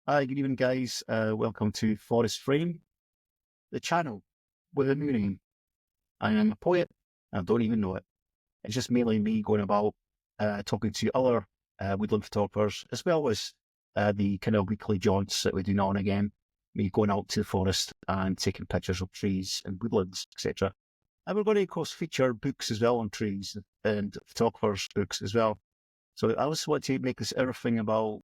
Hi, good evening, guys. Welcome to Forest Frame, the channel with a new name. I am a poet. I don't even know it. It's just mainly me going about talking to other woodland photographers, as well as the kind of weekly jaunts that we do now and again. Me going out to the forest and taking pictures of trees and woodlands, etc. And we're going to, of course, feature books as well on trees and photographers' books as well. So I also want to make this everything about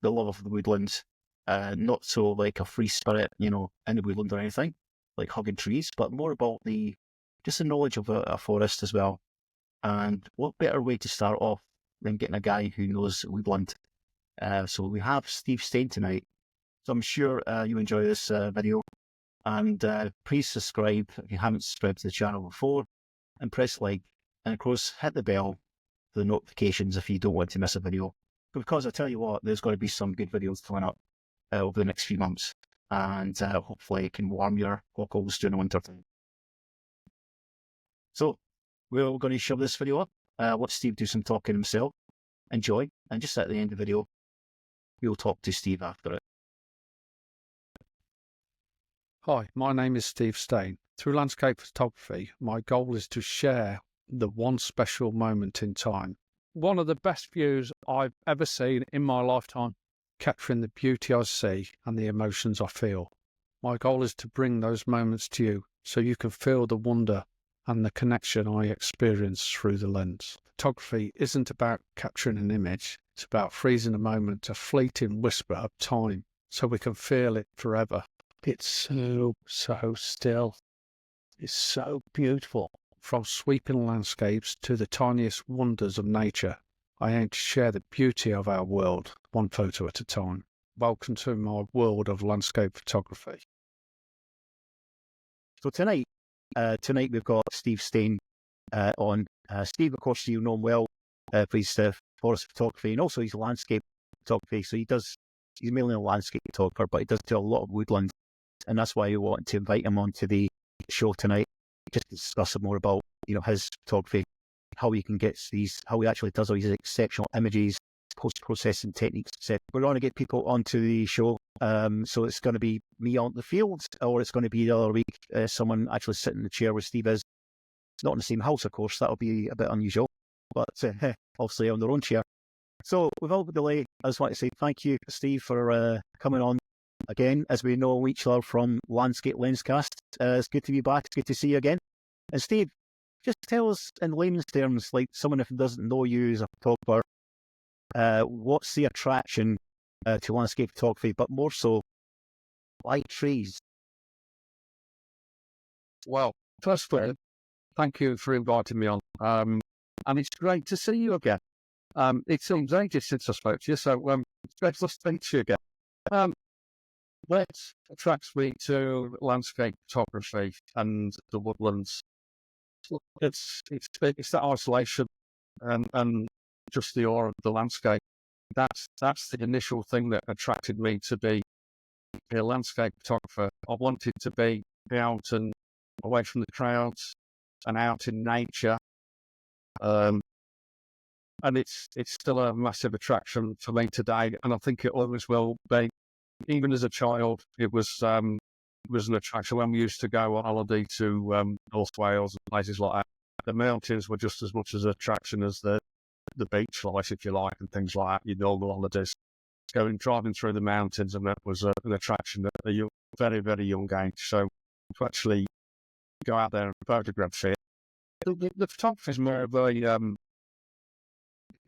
the love of the woodlands, not so like a free spirit, in the woodland or anything, like hugging trees, but more about just the knowledge of a forest as well. And what better way to start off than getting a guy who knows woodland? So we have Steve Stain tonight. So I'm sure you enjoy this video. And please subscribe if you haven't subscribed to the channel before, and press like, and of course hit the bell for the notifications if you don't want to miss a video. Because I tell you what, there's going to be some good videos coming up over the next few months, and hopefully it can warm your goggles during the winter time. So we're going to shove this video up. Let Steve do some talking himself. Enjoy, and just at the end of the video, we'll talk to Steve after it. Hi, my name is Steve Stain. Through landscape photography, my goal is to share the one special moment in time. One of the best views I've ever seen in my lifetime, capturing the beauty I see and the emotions I feel. My goal is to bring those moments to you so you can feel the wonder and the connection I experience through the lens. Photography isn't about capturing an image, it's about freezing a moment, a fleeting whisper of time, so we can feel it forever. It's so still. It's so beautiful. From sweeping landscapes to the tiniest wonders of nature, I aim to share the beauty of our world, one photo at a time. Welcome to my world of landscape photography. So tonight we've got Steve Stain on. Steve, of course, you know him well for his forest photography and also his landscape photography. So he's mainly a landscape photographer, but he does do a lot of woodland. And that's why we wanted to invite him onto the show tonight, just to discuss more about, his photography, how he can get how he actually does all these exceptional images, post-processing techniques, etc. We're going to get people onto the show. So it's going to be me on the field, or it's going to be the other week, someone actually sitting in the chair where Steve is. It's not in the same house, of course. That'll be a bit unusual, but obviously on their own chair. So without delay, I just want to say thank you, Steve, for coming on. Again, as we know each other from Landscape Lenscast, it's good to be back. It's good to see you again. And Steve, just tell us in layman's terms, like someone if doesn't know you as a photographer, what's the attraction to landscape photography, but more so, why trees? Well, first of all, thank you for inviting me on. And it's great to see you again. It seems ages since I spoke to you, so it's great to speak to you again. What attracts me to landscape photography and the woodlands? It's that isolation and just the awe of the landscape. That's the initial thing that attracted me to be a landscape photographer. I wanted to be out and away from the crowds and out in nature. And it's still a massive attraction for me today, and I think it always will be. Even as a child, it was an attraction when we used to go on holiday to North Wales and places like that. The mountains were just as much as an attraction as the beach life, if you like, and things like that. Your normal holidays, driving through the mountains, and that was an attraction at a very, very young age. So to actually go out there and photograph it, the photography is more of a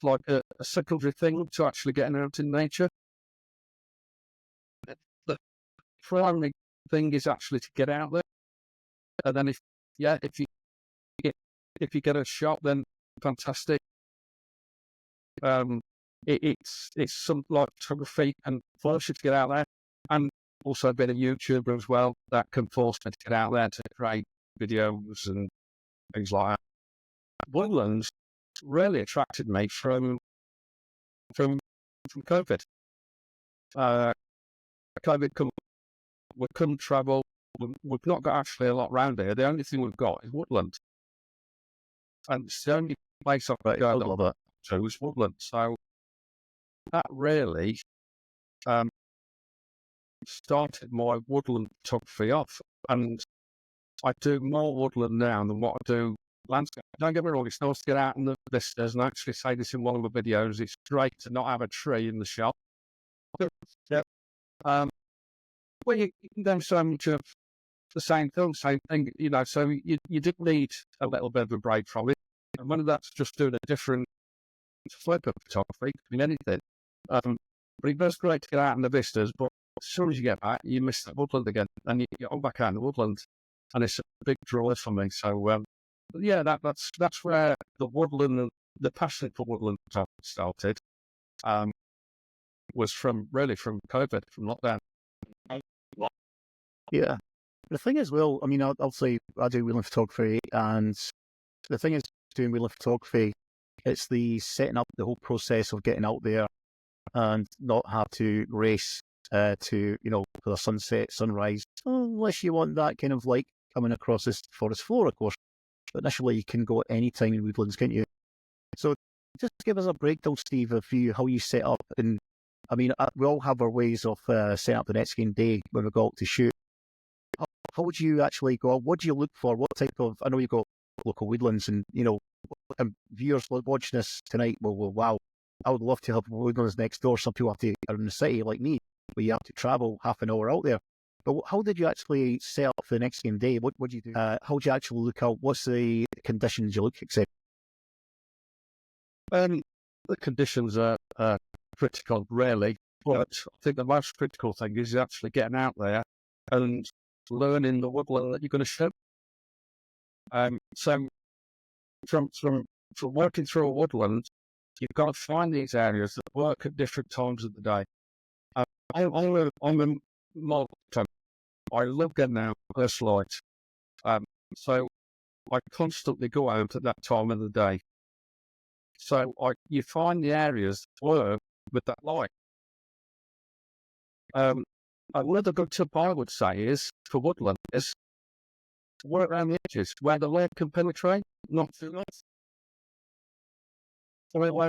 like a secondary thing to actually getting out in nature. The primary thing is actually to get out there, and then if you get a shot, then fantastic. It's some like photography and force you to get out there, and also a bit of YouTuber as well that can force me to get out there to create videos and things like that. Woodlands really attracted me from COVID. We couldn't travel. We've not got actually a lot around here. The only thing we've got is woodland, and it's the only place I've got to go to is woodland. So that really started my woodland photography off, and I do more woodland now than what I do landscape. Don't get me wrong, it's nice to get out in the vistas, and I actually say this in one of the videos, it's great to not have a tree in the shot. Yeah. Well, you can do so much of the same thing, so you did need a little bit of a break from it. And whether that's just doing a different flip of photography, could be anything. But it was great to get out in the vistas, but as soon as you get back, you miss the woodland again, and you get on back out in the woodland, and it's a big draw for me. So, yeah, that's where the woodland, the passion for woodland started. Was from COVID, from lockdown. Yeah. The thing is, well, I mean, obviously I do woodland photography, and the thing is, doing woodland photography, it's the setting up the whole process of getting out there and not have to race to, for the sunset, sunrise, unless you want that kind of like coming across this forest floor, of course. But initially, you can go at any time in woodlands, can't you? So just give us a breakdown, Steve, of how you set up. And I mean, we all have our ways of setting up the next game day when we go out to shoot. How would you actually go? What do you look for? What type of? I know you've got local woodlands, and viewers watching this tonight will wow. I would love to have woodlands next door. Some people have to are in the city like me, but you have to travel half an hour out there. But how did you actually set up for the next game day? What do you do? How do you actually look out? What's the conditions you look at? The conditions are critical, really, but I think the most critical thing is actually getting out there and learning the woodland that you're going to shoot. So from working through a woodland, you've got to find these areas that work at different times of the day. I'm a model. I love getting out first light. So I constantly go out at that time of the day. So you find the areas that work with that light. Another good tip I would say is for woodland is to work around the edges where the light can penetrate, not too much. So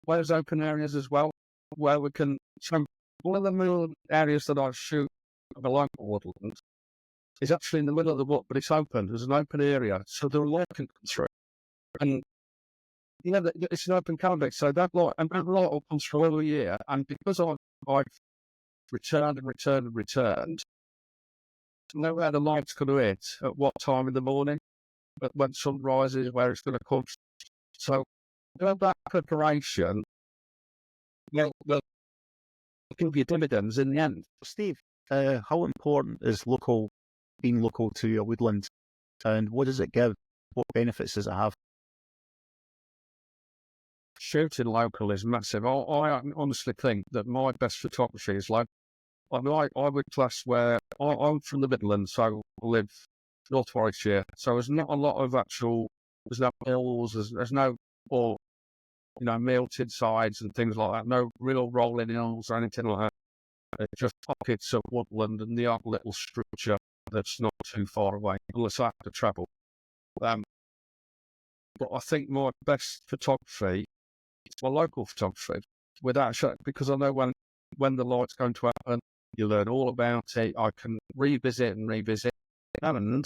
where's open areas as well, where we can. So one of the main areas that I shoot of a local woodland is actually in the middle of the wood, but it's open. There's an open area, so the light can come through. And it's an open canvas, so that light will come through all year. And because I've returned, to know where the light's going to hit at what time in the morning, but when sun rises, where it's going to come. So that preparation will give you dividends in the end. Steve, how important is being local to your woodland, and what does it give? What benefits does it have? Shooting local is massive. I honestly think that my best photography is local. I mean, I would class where I'm from the Midlands, so I live North Warwickshire. So there's not a lot of there's no hills, there's no, or, melted sides and things like that. No real rolling hills or anything like that. It's just pockets of woodland and the odd little structure that's not too far away, unless I have to travel. But I think my best photography is my local photography, without a shot, because I know when the light's going to happen. You learn all about it. I can revisit. And when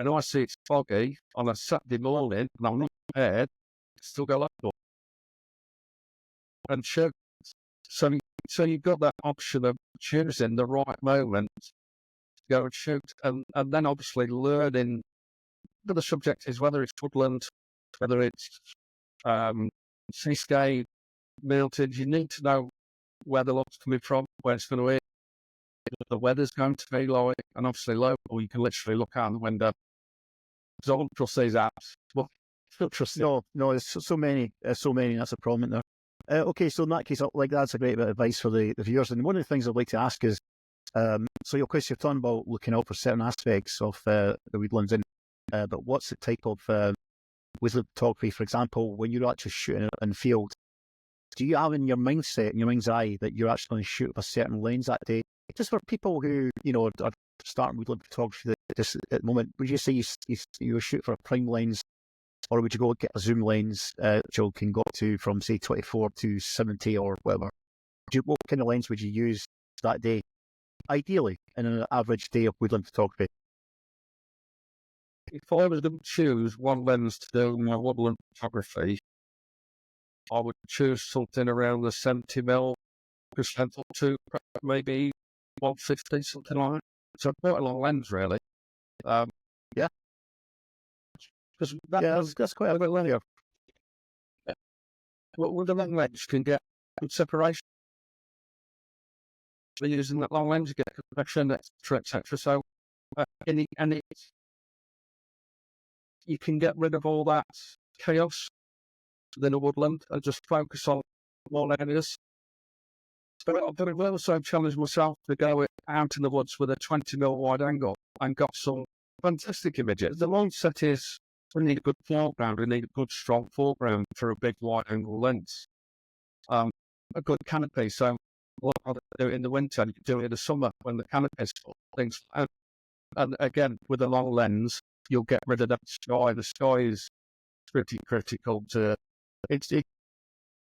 I see it's foggy on a Saturday morning and I'm not prepared, I still go local and shoot. So you've got that option of choosing the right moment to go and shoot. And then obviously learning what the subject is, whether it's woodland, whether it's seascape, mountains. You need to know where the light's coming from, where it's going to hit, the weather's going to be like, and obviously local, you can literally look out the window. So I don't trust these apps. Well, don't trust No, there's so many. That's a problem there. Okay, so in that case, that's a great bit of advice for the viewers. And one of the things I'd like to ask is, so you're talking about looking out for certain aspects of the woodlands, but what's the type of woodland photography, for example, when you're actually shooting in the field? Do you have in your mindset, in your mind's eye, that you're actually going to shoot with a certain lens that day? Just for people who, are starting woodland photography at the moment, would you say you shoot for a prime lens, or would you go get a zoom lens, which can go up to from, say, 24 to 70 or whatever? What kind of lens would you use that day? ideally in an average day of woodland photography? If I was going to choose one lens to do my woodland photography, I would choose something around the 70mm length up to maybe 150, something like that. So quite a long lens, really. Yeah. Because That's quite a bit linear. with the long lens, you can get good separation. By using that long lens, you get compression, etc., etc. So, you can get rid of all that chaos within a woodland and just focus on one areas. But I've also challenged myself to go out in the woods with a 20mm wide angle and got some fantastic images. The long set is, we need a good foreground, we need a good strong foreground for a big wide angle lens. A good canopy, so what I do it in the winter, you can do it in the summer when the canopy is full, things like that. And again, with a long lens, you'll get rid of that sky. The sky is pretty critical to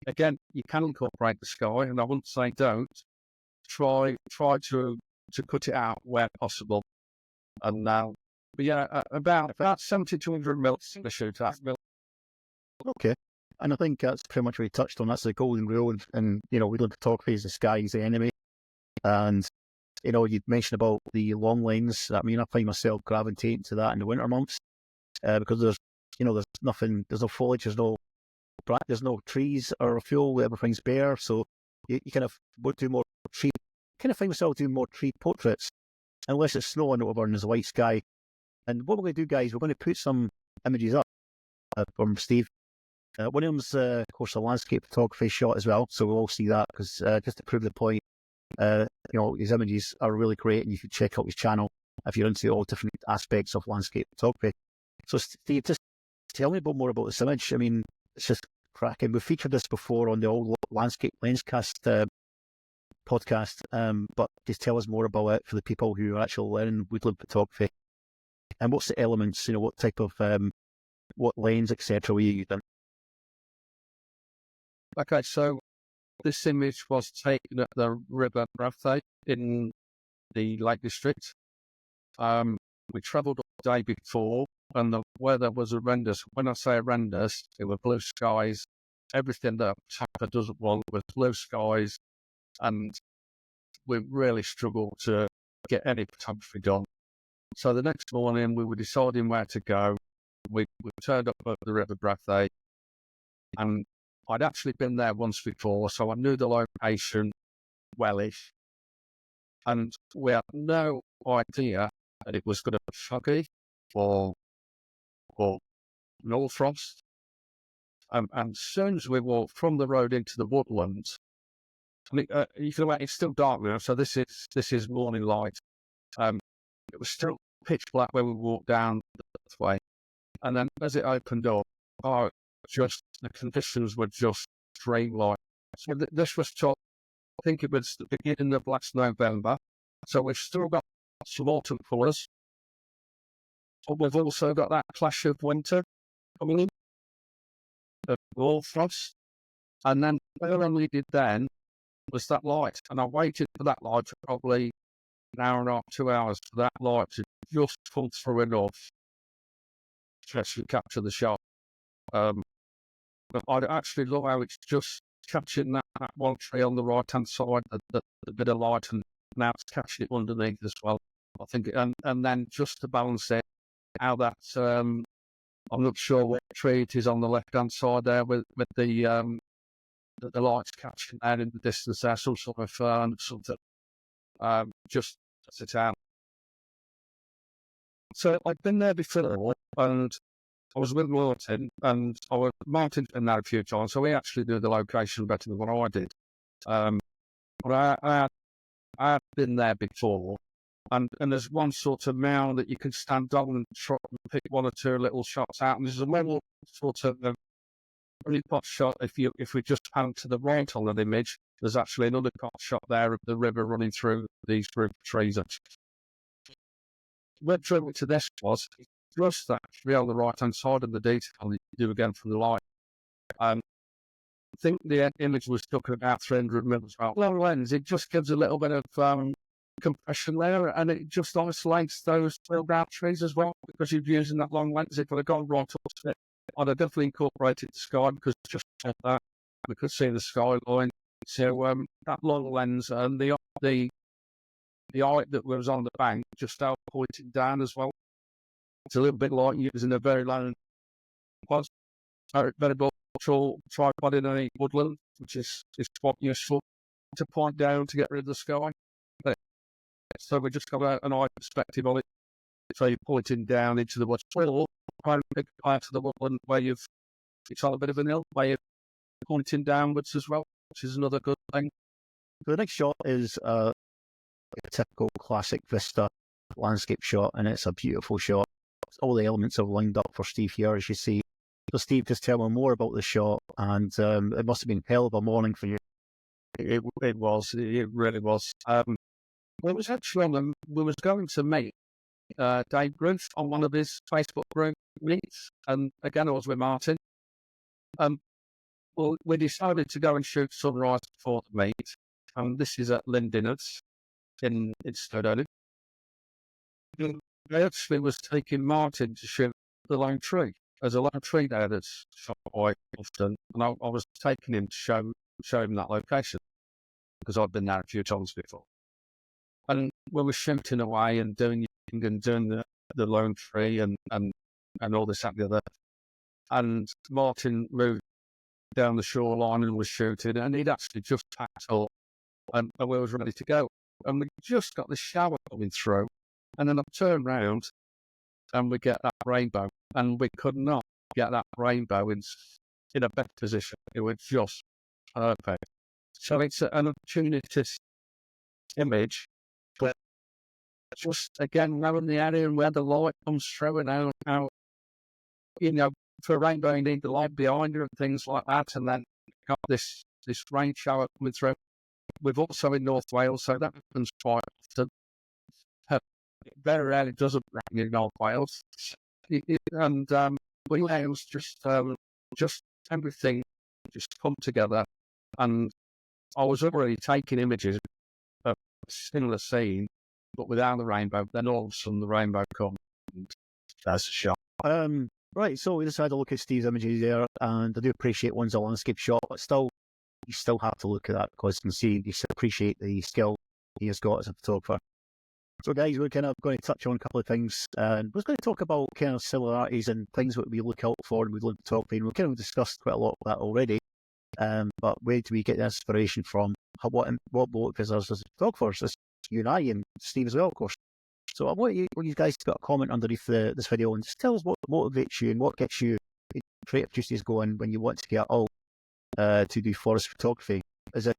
again, you can incorporate the sky, and I wouldn't say don't. Try to cut it out where possible. And now, but yeah, about 70 to 100 mils to shoot at. Okay. And I think that's pretty much what we touched on. That's the golden rule. And woodland photography is the sky is the enemy. And, you'd mentioned about the long lens. I mean, I find myself gravitating to that in the winter months because there's nothing, there's no foliage, there's no trees or fuel, everything's bare. So you kind of would do more tree, kind of find myself doing more tree portraits, unless it's snowing or whatever and there's a white sky. And what we're going to do, guys, we're going to put some images up from Steve. One of them's, of course, a landscape photography shot as well, so we'll all see that because just to prove the point, his images are really great, and you should check out his channel if you're into all different aspects of landscape photography. So, Steve, just tell me more about this image. I mean, it's just cracking. We've featured this before on the old Landscape Lenscast podcast, but just tell us more about it for the people who are actually learning woodland photography. And what's the elements? What type of what lens, etc. were you using? Okay, so this image was taken at the River Brathay in the Lake District. We travelled the day before, and the weather was horrendous. When I say horrendous, it were blue skies. Everything that a photographer doesn't want was blue skies, and we really struggled to get any photography done. So the next morning, we were deciding where to go. We turned up at the River Brathay, and I'd actually been there once before, so I knew the location wellish, and we had no idea that it was going to be foggy or no frost. And as soon as we walked from the road into the woodlands, and you can imagine it's still dark now, so this is morning light. It was still pitch black when we walked down that way, and then as it opened up, the conditions were just dreamlike. So this was I think it was the beginning of last November. So we've still got some autumn colours, but we've also got that clash of winter coming in, the wall frost. And then what I needed then was that light. And I waited for that light for probably an hour and a half, 2 hours for that light to just come through enough to actually capture the shot. But I'd actually love how it's just catching that one tree on the right-hand side, the bit of light, and now it's catching it underneath as well. I think, and then just to balance it, how that's, I'm not sure what tree it is on the left-hand side there with the lights catching there in the distance there, some sort of fern, something, just sit out. So I'd been there before, and I was with Martin, and Martin's been there a few times, so he actually knew the location better than what I did. But I had been there before, and there's one sort of mound that you can stand on and try and pick one or two little shots out, and there's a little sort of really pot shot. If we just pan to the right on that image, there's actually another pot shot there of the river running through these group of trees. What drew me to this was just actually on the right-hand side of the detail that you do again from the light. I think the image was took at about 300 mils. Long lens, it just gives a little bit of compression there, and it just isolates those foreground trees as well, because you're using that long lens. If I'd have gone right up to it, I'd have definitely incorporated the sky, because just like that, we could see the skyline. So that long lens and the height that was on the bank just out pointing down as well. It's a little bit like using a very low very tall tripod in a woodland, which is quite useful to point down to get rid of the sky. So we just got an eye perspective on it. So you're pointing down into the woods, or quite a big part of the woodland where it's on a bit of an hill, where you're pointing downwards as well, which is another good thing. The next shot is a typical classic Vista landscape shot, and it's a beautiful shot. All the elements are lined up for Steve here, as you see. So Steve, just tell me more about the shot, and it must have been a hell of a morning for you. It was. It really was. It was actually we was going to meet Dave Ruth on one of his Facebook group meets, and again I was with Martin. Well, we decided to go and shoot sunrise before the meet, and this is at Lindiners in Snowdonia. I actually was taking Martin to shoot the lone tree. There's a lone tree there that's shot quite often, and I was taking him to show him that location, because I'd been there a few times before. And we were shooting away and doing the lone tree and all this, that, and the other. And Martin moved down the shoreline and was shooting, and he'd actually just packed up and we was ready to go. And we just got the shower coming through, and then I turned round and we get that rainbow, and we could not get that rainbow in a better position. It was just perfect. So it's an opportunist image, but just again knowing the area and where the light comes through, and how for a rainbow you need the light behind you and things like that, and then got this rain shower coming through. We've also in North Wales, so that happens quite often. Very rarely doesn't rain in North Wales, and Wales just everything just come together, and I was already taking images of a similar scene, but without the rainbow. Then all of a sudden the rainbow comes, and that's a shot. Right, so we decided to look at Steve's images there, and I do appreciate one's a landscape shot, but you still have to look at that, because you can see, you still appreciate the skill he has got as a photographer. So guys, we're kind of going to touch on a couple of things, and we're going to talk about kind of similarities and things that we look out for in Woodland photography, and we've kind of discussed quite a lot of that already. But where do we get the inspiration from? What motivates us as photographers? It's you and I, and Steve as well, of course. So I want you guys to put a comment underneath this video and just tell us what motivates you and what gets you creative juices going when you want to get out to do forest photography. Is it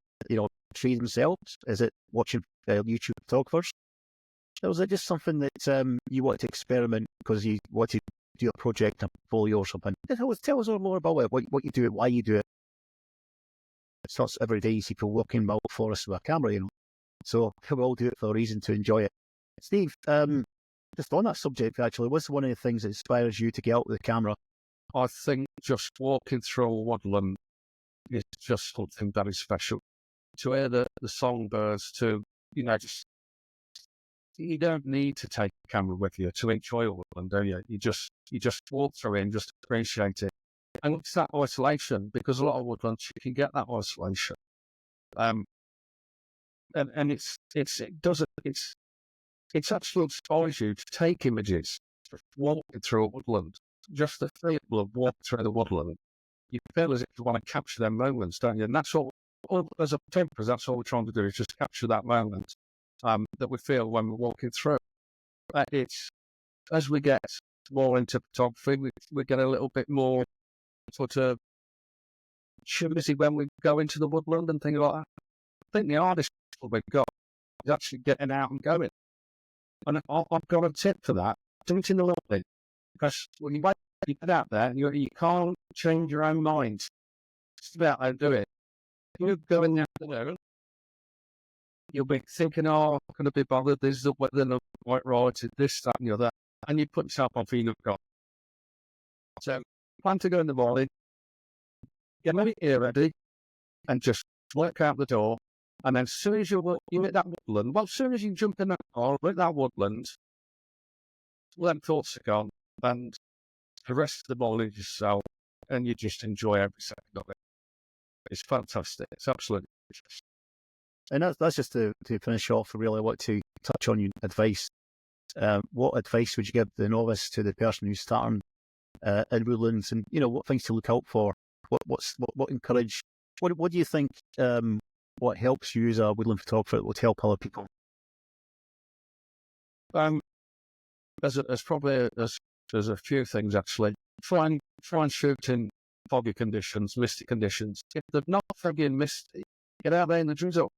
trees themselves? Is it watching YouTube photographers? Or is it just something that you want to experiment because you want to do a project, a portfolio or something? Tell us more about it, what you do it, why you do it. It's not every day you see people walking about the forest with a camera, So we all do it for a reason, to enjoy it. Steve, just on that subject, actually, what's one of the things that inspires you to get out with the camera? I think just walking through a woodland is just something very special. To hear the songbirds, you don't need to take a camera with you to enjoy a woodland, do you? You just walk through it and just appreciate it. And it's that isolation, because a lot of woodlands you can get that isolation. And it actually inspires you to take images, walking through a woodland. Just the feel of walking through the woodland, you feel as if you want to capture them moments, don't you? And that's all as a photographer, that's all we're trying to do, is just capture that moment that we feel when we're walking through. It's as we get more into photography, we get a little bit more sort of choosy when we go into the woodland and things like that. I think the hardest we've got is actually getting out and going. And I've got a tip for that. Do it in the morning. Because when you get out there, you can't change your own mind. It's about how to do it. If you go in the afternoon, you'll be thinking, I'm going to be bothered, this is the weather not quite right, this, that, and the other. And you put yourself on for your got. So plan to go in the morning, get my ear ready, and just work out the door, And then as soon as you hit that woodland, well, as soon as you jump in that car, hit that woodland, well, them thoughts are gone, and the rest of the morning is yourself, and you just enjoy every second of it. It's fantastic. It's absolutely fantastic. And that's just to finish off. I really want to touch on your advice. What advice would you give the novice to the person who's starting in woodlands, and what things to look out for? What encourage? What do you think? What helps you as a woodland photographer that would help other people? There's a few things actually. Try and shoot in foggy conditions, misty conditions. If they're not foggy and misty, get out there in the drizzle.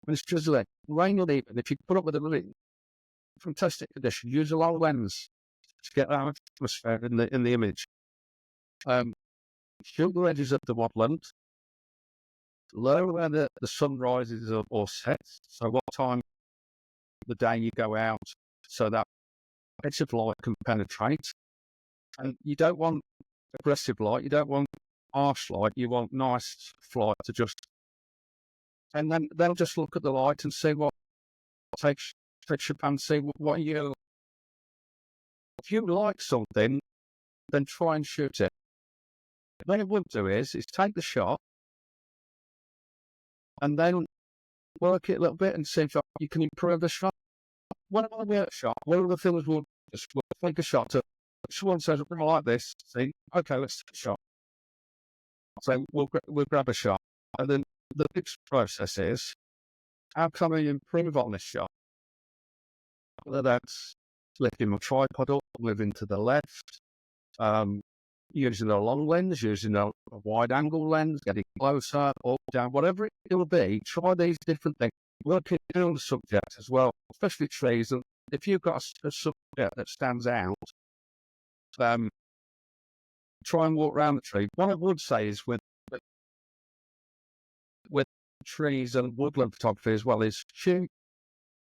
When it's drizzling, rain or even, if you put up with a really fantastic condition, use a long lens to get that atmosphere in the image. Shoot the edges of the woodland. Learn where the sun rises or sets. So what time of the day you go out, so that edge of light can penetrate. And you don't want aggressive light. You don't want harsh light. You want nice light to just. And then they'll just look at the light and see what takes your fancy. What you. If you like something, then try and shoot it. What it would do is take the shot and then work it a little bit and see if you can improve the shot. When I work a shot, one of the things we'll take a shot to. Someone says, I like this. See, okay, let's take a shot. So we'll grab a shot. And then the next process is, how can I improve on this shot? Whether that's lifting my tripod up, moving to the left, using a long lens, using a wide angle lens, getting closer, up, down, whatever it will be, try these different things. Working on the subject as well, especially trees. And if you've got a subject that stands out, try and walk around the tree. What I would say is with trees and woodland photography as well is shoot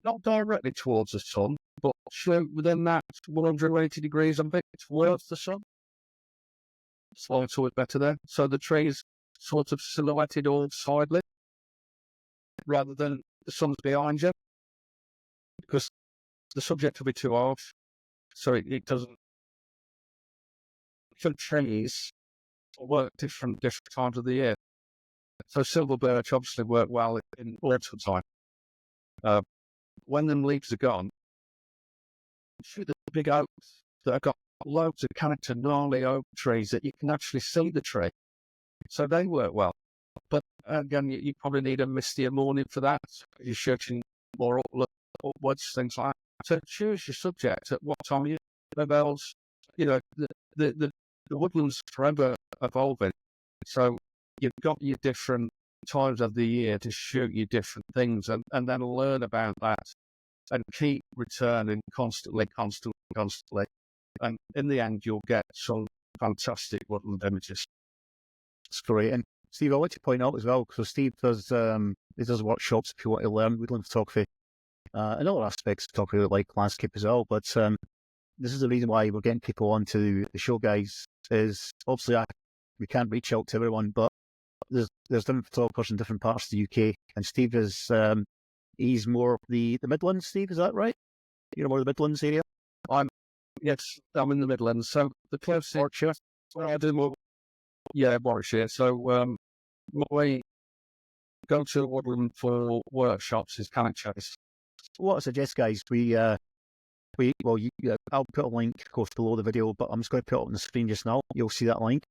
not directly towards the sun, but shoot within that 180 degrees of it towards the sun. Light's always better there. So the tree is sort of silhouetted or sidely rather than the sun's behind you, because the subject will be too harsh. So it doesn't. Different trees work different times of the year. So silver birch obviously work well in autumn time. When them leaves are gone, shoot the big oaks that have got loads of Cannock gnarly oak trees that you can actually see the tree. So they work well. But again, you probably need a mistier morning for that. You're shooting more upwards, things like that. So choose your subject at what time you bells. The woodland's forever evolving. So you've got your different times of the year to shoot your different things and then learn about that and keep returning constantly. And in the end, you'll get some fantastic woodland images. That's great. And Steve, I want to point out as well, because Steve does workshops if you want to learn woodland photography and other aspects of photography like landscape as well. But this is the reason why we're getting people onto the show, guys, is obviously we can't reach out to everyone, but there's different photographers in different parts of the UK, and Steve is he's more the Midlands. Steve, is that right? You're more the Midlands area. Yes, I'm in the Midlands, so the closest. Warwickshire. I do more. Yeah, Warwickshire. So my go-to woodland for workshops is Cannock. What I suggest, guys, I'll put a link, of course, below the video, but I'm just going to put it on the screen just now. You'll see that link.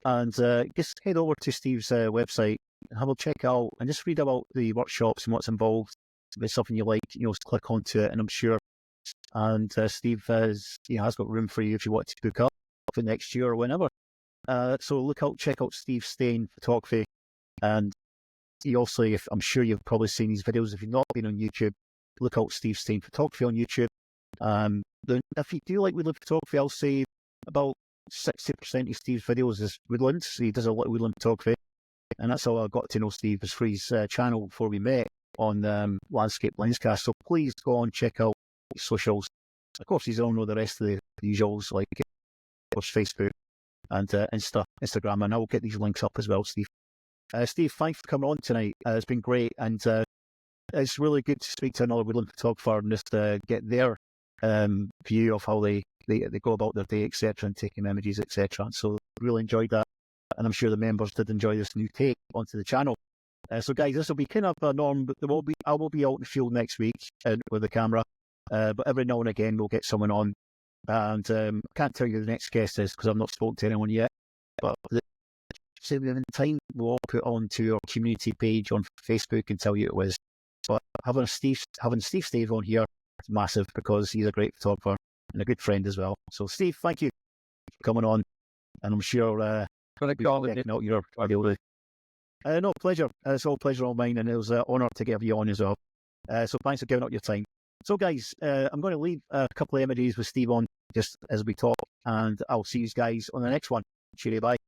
And just head over to Steve's website, have a check out, and just read about the workshops and what's involved. If it's something you like, click onto it, and I'm sure. And Steve has got room for you if you want to book up for next year or whenever. So check out Steve Stain Photography. And he also, I'm sure you've probably seen these videos. If you've not been on YouTube, look out Steve Stain Photography on YouTube. Then if you do like woodland photography, I'll say about 60% of Steve's videos is woodland. So he does a lot of woodland photography. And that's how I got to know Steve, is for his channel before we met on Landscape Lenscast. So please go on, check out his socials. Of course, you all know the rest of the usuals, like of course Facebook and Instagram, and I'll get these links up as well, Steve. Steve, thanks for coming on tonight. It's been great, and it's really good to speak to another woodland photographer and just get their view of how they go about their day, etc., and taking images, etc. So really enjoyed that, and I'm sure the members did enjoy this new take onto the channel. So guys, this will be kind of a norm, but I will be out in the field next week with the camera, but every now and again we'll get someone on, and I can't tell you who the next guest is because I've not spoken to anyone yet, but in time we'll all put onto our community page on Facebook and tell you who it was. But having Steve Stave on here is massive because he's a great photographer and a good friend as well. So Steve, thank you for coming on, and I'm sure we'll be checking out your video. No, pleasure. It's all pleasure all mine, and it was an honour to get you on as well. So thanks for giving up your time. So guys, I'm going to leave a couple of images with Steve on just as we talk, and I'll see you guys on the next one. Cheerio, bye.